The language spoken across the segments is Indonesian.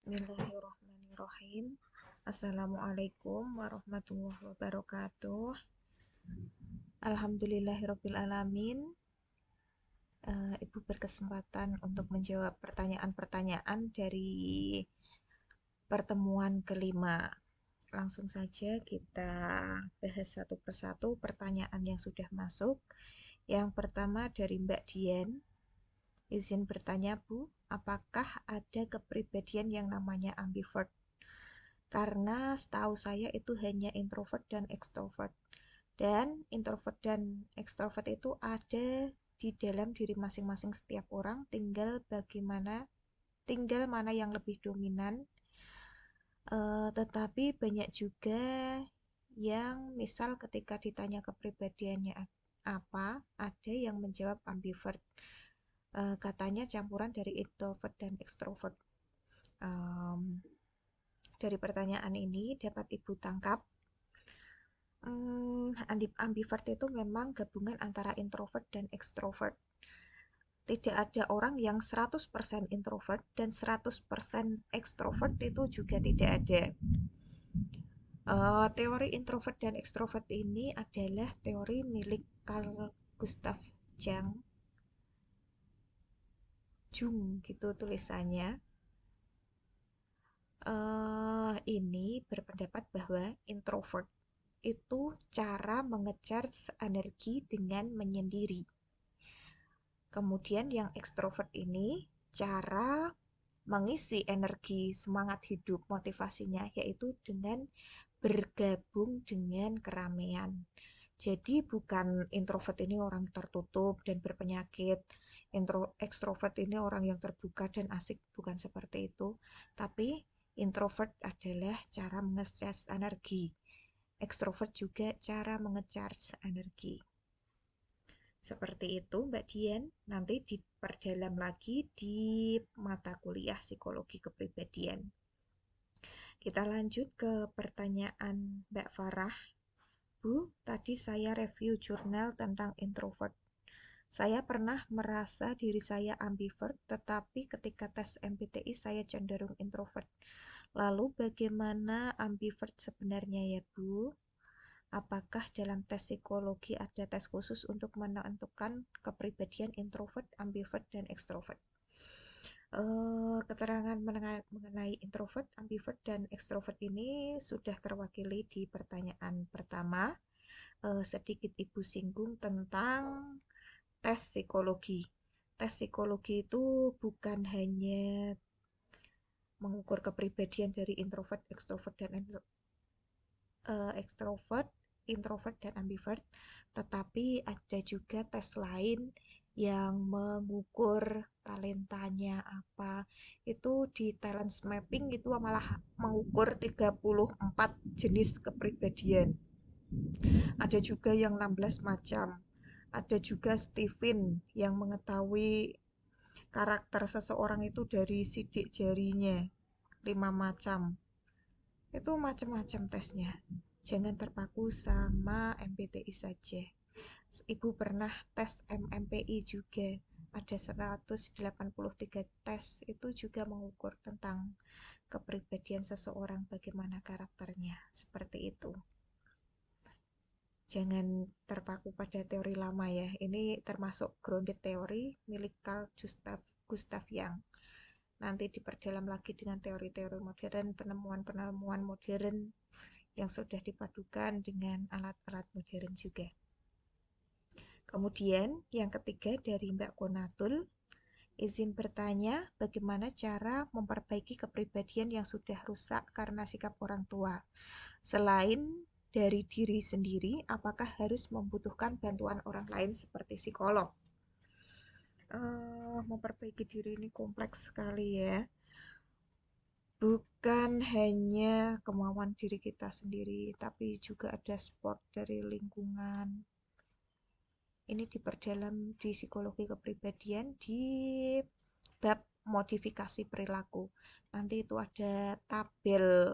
Bismillahirrahmanirrahim. Assalamualaikum warahmatullahi wabarakatuh. Alhamdulillahirabbil alamin. Ibu berkesempatan untuk menjawab pertanyaan-pertanyaan dari pertemuan kelima. Langsung saja kita bahas satu persatu pertanyaan yang sudah masuk. Yang pertama dari Mbak Dian. Izin bertanya, Bu, apakah ada kepribadian yang namanya ambivert? Karena setahu saya itu hanya introvert dan extrovert. Dan introvert dan extrovert itu ada di dalam diri masing-masing setiap orang, tinggal mana yang lebih dominan. Tetapi banyak juga yang misal ketika ditanya kepribadiannya apa, ada yang menjawab ambivert. Katanya campuran dari introvert dan extrovert. Dari pertanyaan ini dapat Ibu tangkap, ambivert itu memang gabungan antara introvert dan extrovert. Tidak ada orang yang 100% introvert dan 100% extrovert, itu juga tidak ada. Teori introvert dan extrovert ini adalah teori milik Carl Gustav Jung, gitu tulisannya. Ini berpendapat bahwa introvert itu cara mengecharge energi dengan menyendiri. Kemudian yang ekstrovert ini cara mengisi energi semangat hidup, motivasinya yaitu dengan bergabung dengan keramaian. Jadi bukan introvert ini orang tertutup dan berpenyakit, ekstrovert ini orang yang terbuka dan asik, bukan seperti itu. Tapi introvert adalah cara mengecharge energi. Ekstrovert juga cara mengecharge energi. Seperti itu Mbak Dian, nanti diperdalam lagi di mata kuliah psikologi kepribadian. Kita lanjut ke pertanyaan Mbak Farah. Bu, tadi saya review jurnal tentang introvert. Saya pernah merasa diri saya ambivert, tetapi ketika tes MBTI saya cenderung introvert. Lalu bagaimana ambivert sebenarnya ya Bu? Apakah dalam tes psikologi ada tes khusus untuk menentukan kepribadian introvert, ambivert, dan extrovert? Keterangan mengenai introvert, ambivert, dan extrovert ini sudah terwakili di pertanyaan pertama. Sedikit Ibu singgung tentang tes psikologi. Tes psikologi itu bukan hanya mengukur kepribadian dari introvert, extrovert, dan extrovert, introvert, dan ambivert, tetapi ada juga tes lain yang mengukur talentanya apa. Itu di talent mapping itu malah mengukur 34 jenis kepribadian. Ada juga yang 16 macam. Ada juga Steven yang mengetahui karakter seseorang itu dari sidik jarinya, 5 macam. Itu macam-macam tesnya. Jangan terpaku sama MBTI saja. Ibu pernah tes MMPI juga. Ada 183 tes, itu juga mengukur tentang kepribadian seseorang, bagaimana karakternya. Seperti itu. Jangan terpaku pada teori lama ya. Ini termasuk grounded teori milik Carl Gustav Jung. Nanti diperdalam lagi dengan teori-teori modern, penemuan-penemuan modern yang sudah dipadukan dengan alat-alat modern juga. Kemudian yang ketiga dari Mbak Konatul, izin bertanya bagaimana cara memperbaiki kepribadian yang sudah rusak karena sikap orang tua. Selain dari diri sendiri, apakah harus membutuhkan bantuan orang lain seperti psikolog? Memperbaiki diri ini kompleks sekali ya. Bukan hanya kemauan diri kita sendiri, tapi juga ada support dari lingkungan. Ini diperdalam di psikologi kepribadian di bab modifikasi perilaku. Nanti itu ada tabel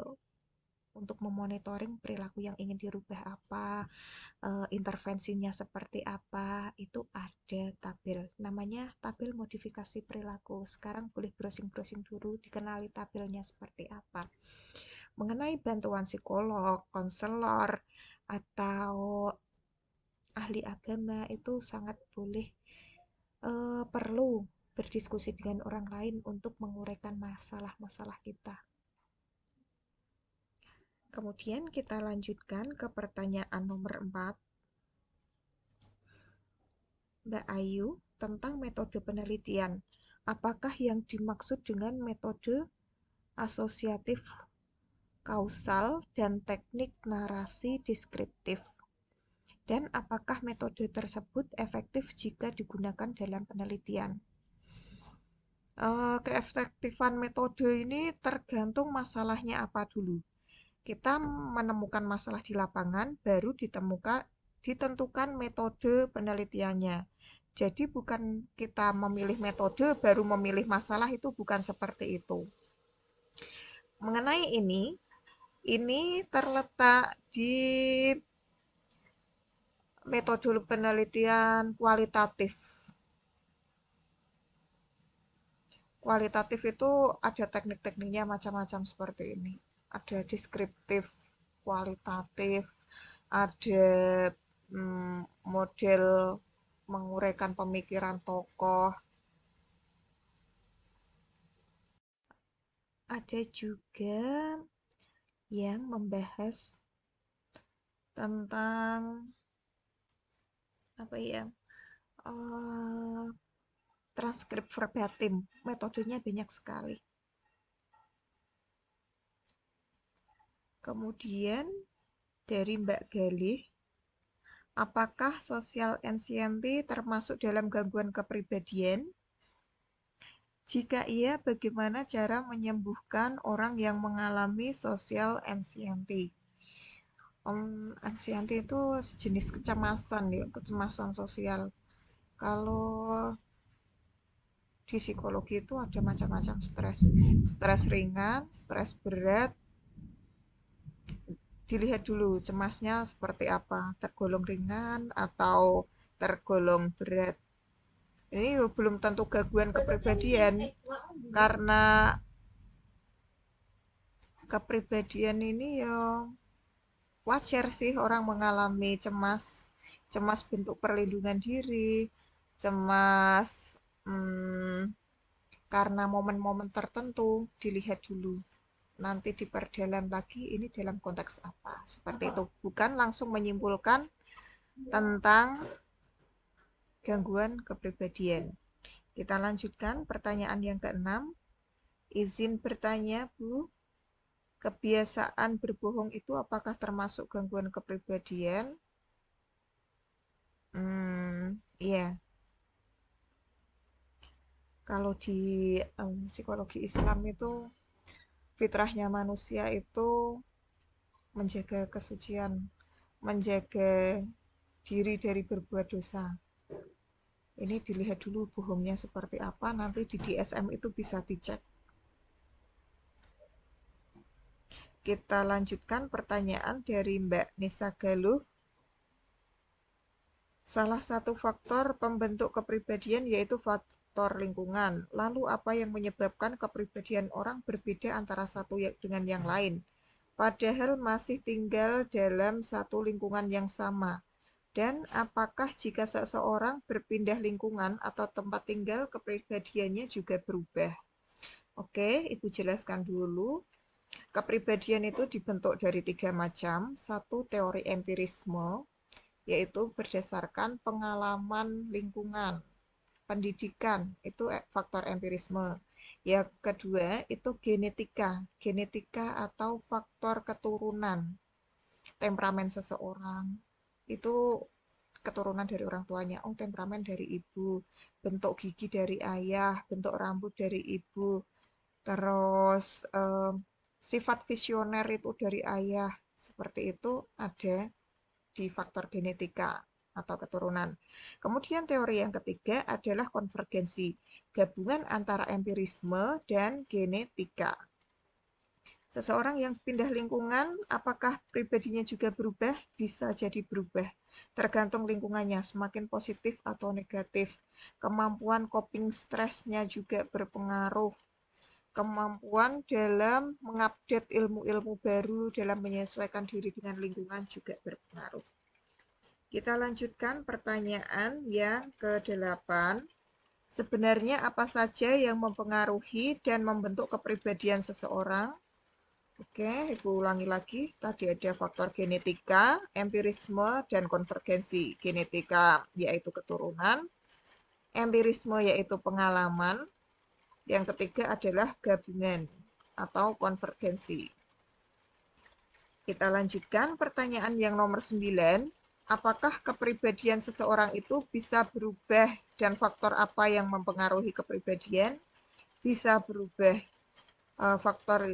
untuk memonitoring perilaku yang ingin dirubah apa, intervensinya seperti apa, itu ada tabel. Namanya tabel modifikasi perilaku. Sekarang boleh browsing-browsing dulu, dikenali tabelnya seperti apa. Mengenai bantuan psikolog, konselor, atau ahli agama itu sangat boleh perlu berdiskusi dengan orang lain untuk menguraikan masalah-masalah kita. Kemudian kita lanjutkan ke pertanyaan nomor 4. Mbak Ayu, tentang metode penelitian. Apakah yang dimaksud dengan metode asosiatif kausal dan teknik narasi deskriptif? Dan apakah metode tersebut efektif jika digunakan dalam penelitian? Keefektifan metode ini tergantung masalahnya apa dulu. Kita menemukan masalah di lapangan, baru ditentukan metode penelitiannya. Jadi bukan kita memilih metode, baru memilih masalah, itu bukan seperti itu. Mengenai ini terletak di metode penelitian kualitatif. Kualitatif itu ada teknik-tekniknya macam-macam seperti ini. Ada deskriptif, kualitatif, ada model menguraikan pemikiran tokoh. Ada juga yang membahas tentang apa ya? Transkrip verbatim. Metodenya banyak sekali. Kemudian dari Mbak Galih, apakah social anxiety termasuk dalam gangguan kepribadian? Jika iya, bagaimana cara menyembuhkan orang yang mengalami social anxiety? Anxiety itu sejenis kecemasan ya, kecemasan sosial. Kalau di psikologi itu ada macam-macam stres. Stres ringan, stres berat. Dilihat dulu cemasnya seperti apa, tergolong ringan atau tergolong berat. Ini belum tentu gangguan kepribadian, karena kepribadian ini ya wajar sih orang mengalami cemas. Cemas bentuk perlindungan diri, cemas karena momen-momen tertentu. Dilihat dulu, nanti diperdalam lagi ini dalam konteks apa, seperti itu. Bukan langsung menyimpulkan tentang gangguan kepribadian. Kita lanjutkan pertanyaan yang keenam. Izin bertanya, Bu, kebiasaan berbohong itu apakah termasuk gangguan kepribadian? Iya. Kalau di psikologi Islam itu fitrahnya manusia itu menjaga kesucian, menjaga diri dari berbuat dosa. Ini dilihat dulu bohongnya seperti apa, nanti di DSM itu bisa dicek. Kita lanjutkan pertanyaan dari Mbak Nisa Galuh. Salah satu faktor pembentuk kepribadian yaitu faktor lingkungan. Lalu apa yang menyebabkan kepribadian orang berbeda antara satu dengan yang lain? Padahal masih tinggal dalam satu lingkungan yang sama. Dan apakah jika seseorang berpindah lingkungan atau tempat tinggal, kepribadiannya juga berubah? Oke, Ibu jelaskan dulu. Kepribadian itu dibentuk dari 3 macam. Satu, teori empirisme, yaitu berdasarkan pengalaman lingkungan, pendidikan, itu faktor empirisme. Yang kedua, itu genetika atau faktor keturunan. Temperamen seseorang, itu keturunan dari orang tuanya. Oh, temperamen dari ibu, bentuk gigi dari ayah, bentuk rambut dari ibu, terus sifat visioner itu dari ayah. Seperti itu ada di faktor genetika atau keturunan. Kemudian teori yang ketiga adalah konvergensi, gabungan antara empirisme dan genetika. Seseorang yang pindah lingkungan, apakah pribadinya juga berubah? Bisa jadi berubah, tergantung lingkungannya, semakin positif atau negatif. Kemampuan coping stresnya juga berpengaruh. Kemampuan dalam mengupdate ilmu-ilmu baru dalam menyesuaikan diri dengan lingkungan juga berpengaruh. Kita lanjutkan pertanyaan yang ke-8. Sebenarnya apa saja yang mempengaruhi dan membentuk kepribadian seseorang? Oke, Ibu ulangi lagi. Tadi ada faktor genetika, empirisme, dan konvergensi. Genetika yaitu keturunan, empirisme yaitu pengalaman, yang ketiga adalah gabungan atau konvergensi. Kita lanjutkan pertanyaan yang nomor 9. Apakah kepribadian seseorang itu bisa berubah dan faktor apa yang mempengaruhi kepribadian? Bisa berubah faktor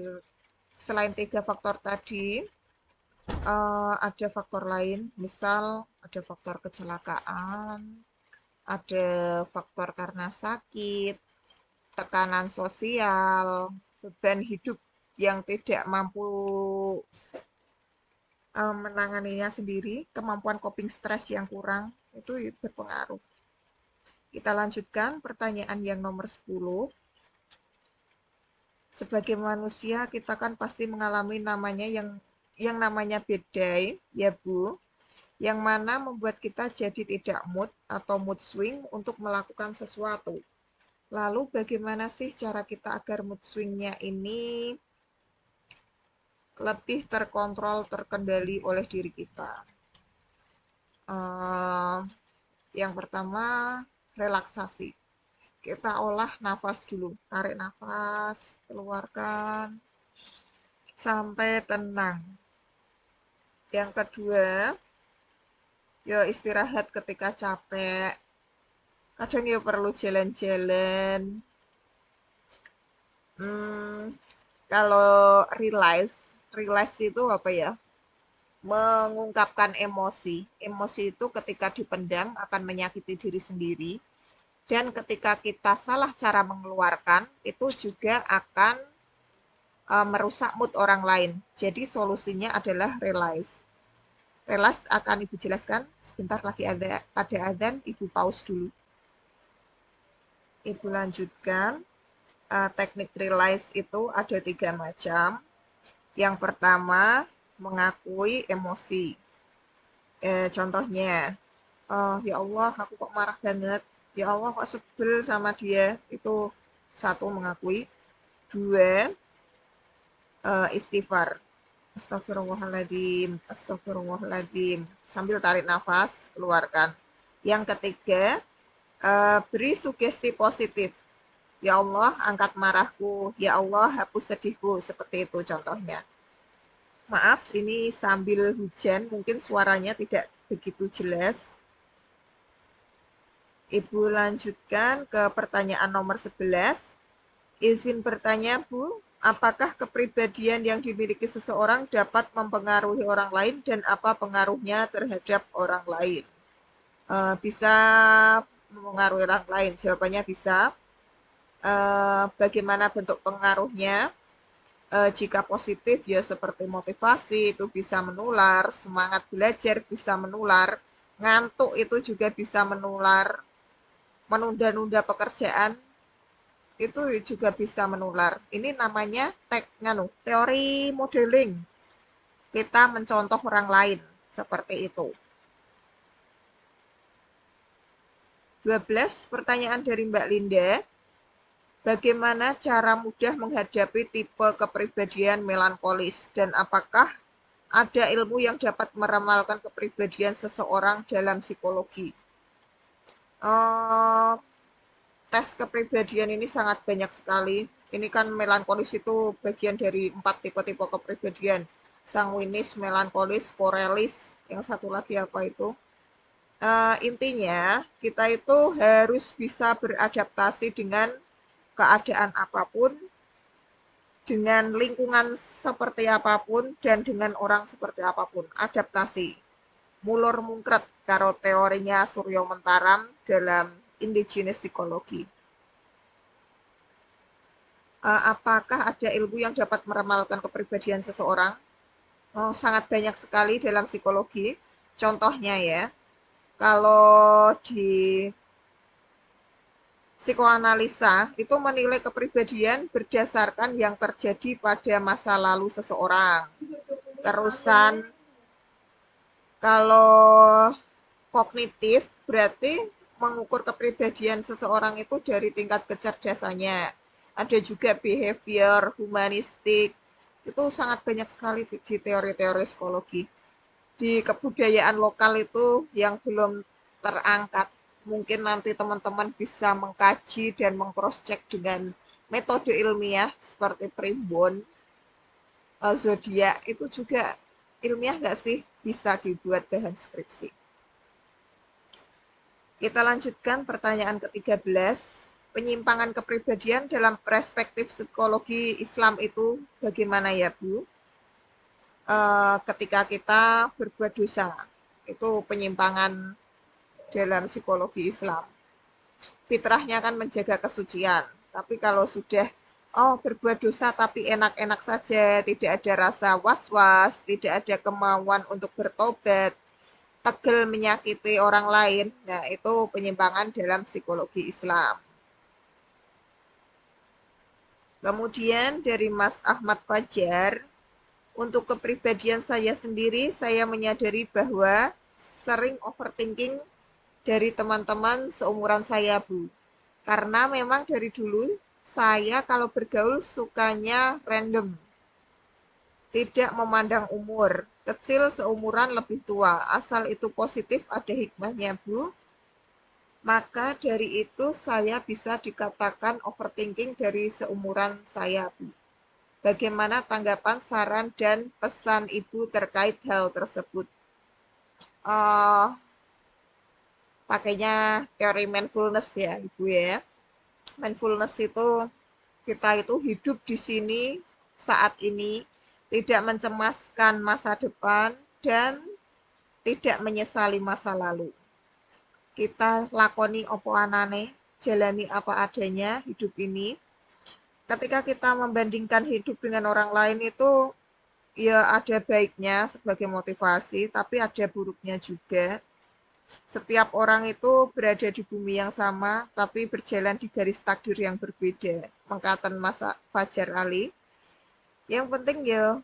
selain 3 faktor tadi, ada faktor lain, misal ada faktor kecelakaan, ada faktor karena sakit, tekanan sosial, beban hidup yang tidak mampu menanganinya sendiri, kemampuan coping stres yang kurang, itu berpengaruh. Kita lanjutkan pertanyaan yang nomor 10. Sebagai manusia, kita kan pasti mengalami namanya yang namanya bedai, ya Bu, yang mana membuat kita jadi tidak mood atau mood swing untuk melakukan sesuatu. Lalu bagaimana sih cara kita agar mood swingnya ini lebih terkontrol, terkendali oleh diri kita? Yang pertama, relaksasi. Kita olah nafas dulu. Tarik nafas, keluarkan, sampai tenang. Yang kedua, ya istirahat ketika capek. Kadang ya perlu jalan-jalan. Kalau realize itu apa ya? Mengungkapkan emosi. Emosi itu ketika dipendam akan menyakiti diri sendiri. Dan ketika kita salah cara mengeluarkan, itu juga akan merusak mood orang lain. Jadi solusinya adalah realize. Realize akan Ibu jelaskan. Sebentar lagi ada adzan, Ibu pause dulu. Ibu lanjutkan. Teknik realize itu ada 3 macam. Yang pertama, mengakui emosi. Contohnya, ya Allah, aku kok marah banget. Ya Allah, kok sebel sama dia. Itu 1, mengakui. 2, istighfar. Astagfirullahaladzim, astagfirullahaladzim. Sambil tarik nafas, keluarkan. Yang ketiga, beri sugesti positif. Ya Allah, angkat marahku. Ya Allah, hapus sedihku. Seperti itu contohnya. Maaf, ini sambil hujan, mungkin suaranya tidak begitu jelas. Ibu lanjutkan ke pertanyaan nomor 11. Izin bertanya, Bu, apakah kepribadian yang dimiliki seseorang dapat mempengaruhi orang lain dan apa pengaruhnya terhadap orang lain? Bisa mempengaruhi orang lain? Jawabannya bisa. Bagaimana bentuk pengaruhnya? Jika positif ya seperti motivasi itu bisa menular, semangat belajar bisa menular, ngantuk itu juga bisa menular, menunda-nunda pekerjaan itu juga bisa menular. Ini namanya teori modeling. Kita mencontoh orang lain seperti itu. 12 pertanyaan dari Mbak Linda. Bagaimana cara mudah menghadapi tipe kepribadian melankolis dan apakah ada ilmu yang dapat meramalkan kepribadian seseorang dalam psikologi? Tes kepribadian ini sangat banyak sekali. Ini kan melankolis itu bagian dari 4 tipe-tipe kepribadian. Sanguinis, melankolis, korelis, yang satu lagi apa itu? Intinya, kita itu harus bisa beradaptasi dengan keadaan apapun, dengan lingkungan seperti apapun, dan dengan orang seperti apapun. Adaptasi. Mulur mungkret karo teorinya Suryo Mentaram dalam indigenous psikologi. Apakah ada ilmu yang dapat meramalkan kepribadian seseorang? Oh, sangat banyak sekali dalam psikologi. Contohnya ya, kalau di psikoanalisa itu menilai kepribadian berdasarkan yang terjadi pada masa lalu seseorang. Terusan kalau kognitif berarti mengukur kepribadian seseorang itu dari tingkat kecerdasannya. Ada juga behavior, humanistik, itu sangat banyak sekali di teori-teori psikologi. Di kebudayaan lokal itu yang belum terangkat. Mungkin nanti teman-teman bisa mengkaji dan mengcross-check dengan metode ilmiah seperti primbon, zodiak, itu juga ilmiah nggak sih? Bisa dibuat bahan skripsi. Kita lanjutkan pertanyaan ke-13. Penyimpangan kepribadian dalam perspektif psikologi Islam itu bagaimana ya, Bu? Ketika kita berbuat dosa, itu penyimpangan dalam psikologi Islam. Fitrahnya kan menjaga kesucian, tapi kalau sudah berbuat dosa tapi enak-enak saja, tidak ada rasa was-was, tidak ada kemauan untuk bertobat, tegel menyakiti orang lain, nah itu penyimpangan dalam psikologi Islam. Kemudian dari Mas Ahmad Fajar, untuk kepribadian saya sendiri, saya menyadari bahwa sering overthinking dari teman-teman seumuran saya, Bu. Karena memang dari dulu saya kalau bergaul sukanya random, tidak memandang umur. Kecil seumuran lebih tua, asal itu positif ada hikmahnya, Bu. Maka dari itu saya bisa dikatakan overthinking dari seumuran saya, Bu. Bagaimana tanggapan, saran, dan pesan Ibu terkait hal tersebut? Uh, Pakainya teori mindfulness ya, Ibu ya. Mindfulness itu kita itu hidup di sini saat ini, tidak mencemaskan masa depan, dan tidak menyesali masa lalu. Kita lakoni opo anane, jalani apa adanya hidup ini. Ketika kita membandingkan hidup dengan orang lain itu ya ada baiknya sebagai motivasi, tapi ada buruknya juga. Setiap orang itu berada di bumi yang sama, tapi berjalan di garis takdir yang berbeda. Mengatakan Mas Fajar Ali. Yang penting ya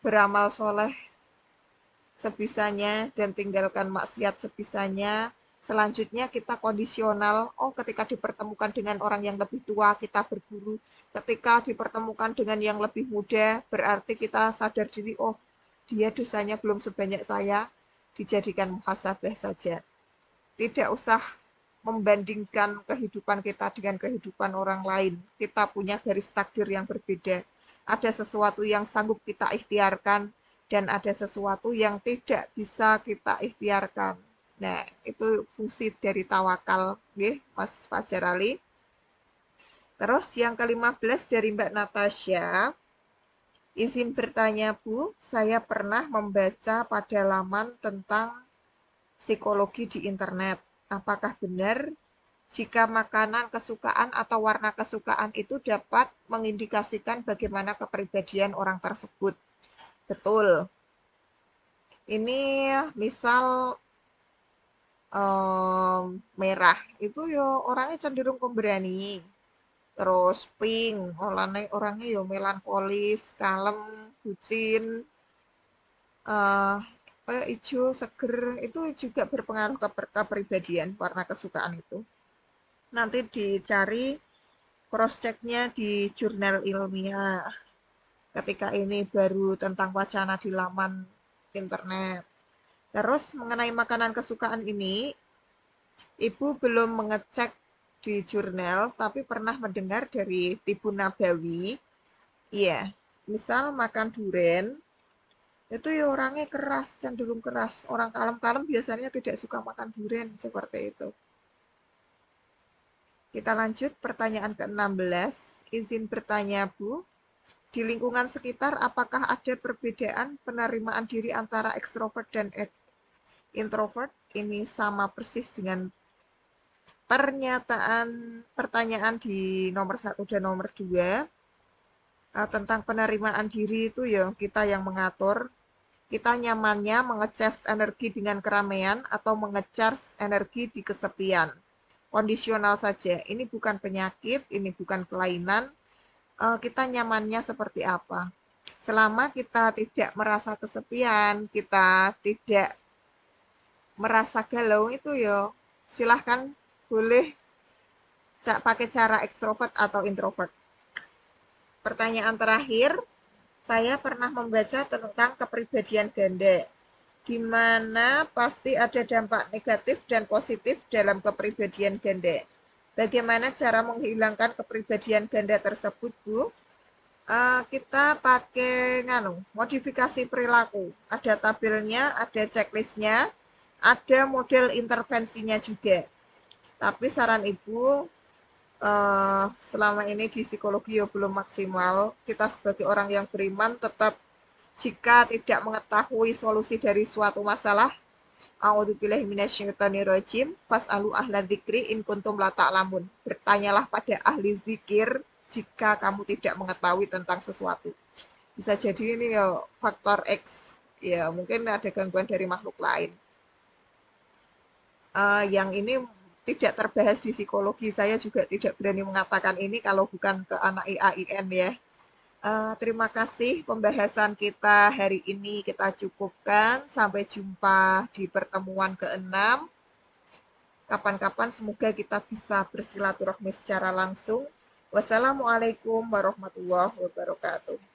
beramal soleh sebisanya dan tinggalkan maksiat sebisanya. Selanjutnya kita kondisional. Oh, ketika dipertemukan dengan orang yang lebih tua, kita berburu. Ketika dipertemukan dengan yang lebih muda, berarti kita sadar diri, oh, dia dosanya belum sebanyak saya, dijadikan muhasabah saja. Tidak usah membandingkan kehidupan kita dengan kehidupan orang lain. Kita punya garis takdir yang berbeda. Ada sesuatu yang sanggup kita ikhtiarkan dan ada sesuatu yang tidak bisa kita ikhtiarkan. Nah, itu fungsi dari tawakal, nggih, Mas Fajar Ali. Terus yang ke-15 dari Mbak Natasha, izin bertanya Bu, saya pernah membaca pada laman tentang psikologi di internet. Apakah benar jika makanan kesukaan atau warna kesukaan itu dapat mengindikasikan bagaimana kepribadian orang tersebut? Betul. Ini misal merah itu yo orangnya cenderung pemberani. Terus pink, orangnya yo melankolis, kalem, bucin. eh Hijau, seger itu juga berpengaruh ke kepribadian warna kesukaan itu. Nanti dicari cross-checknya di jurnal ilmiah. Ketika ini baru tentang wacana di laman internet. Terus mengenai makanan kesukaan ini, Ibu belum mengecek di jurnal, tapi pernah mendengar dari Tibu Nabawi. Iya, misal makan durian, itu ya orangnya keras, cenderung keras. Orang kalem-kalem biasanya tidak suka makan durian, seperti itu. Kita lanjut pertanyaan ke-16. Izin bertanya, Bu. Di lingkungan sekitar, apakah ada perbedaan penerimaan diri antara ekstrovert dan introvert? Ini sama persis dengan pertanyaan di nomor 1 dan nomor 2 tentang penerimaan diri itu ya kita yang mengatur. Kita nyamannya mengecas energi dengan keramaian atau mengecas energi di kesepian. Kondisional saja. Ini bukan penyakit, ini bukan kelainan. Kita nyamannya seperti apa? Selama kita tidak merasa kesepian, kita tidak merasa galau itu ya silahkan boleh pakai cara ekstrovert atau introvert. Pertanyaan terakhir, saya pernah membaca tentang kepribadian ganda, di mana pasti ada dampak negatif dan positif dalam kepribadian ganda. Bagaimana cara menghilangkan kepribadian ganda tersebut, Bu? Kita pakai modifikasi perilaku. Ada tabelnya, ada checklistnya, ada model intervensinya juga. Tapi saran Ibu, selama ini di psikologi ya belum maksimal. Kita sebagai orang yang beriman tetap jika tidak mengetahui solusi dari suatu masalah, a'udzubillahi minasyaitonirrajim, fas'alu ahla dzikri in kuntum la ta'lamun. Bertanyalah pada ahli zikir jika kamu tidak mengetahui tentang sesuatu. Bisa jadi ini ya faktor X, ya mungkin ada gangguan dari makhluk lain. Yang ini tidak terbahas di psikologi, saya juga tidak berani mengatakan ini kalau bukan ke anak IAIN ya. Terima kasih pembahasan kita hari ini kita cukupkan. Sampai jumpa di pertemuan ke-6. Kapan-kapan semoga kita bisa bersilaturahmi secara langsung. Wassalamualaikum warahmatullahi wabarakatuh.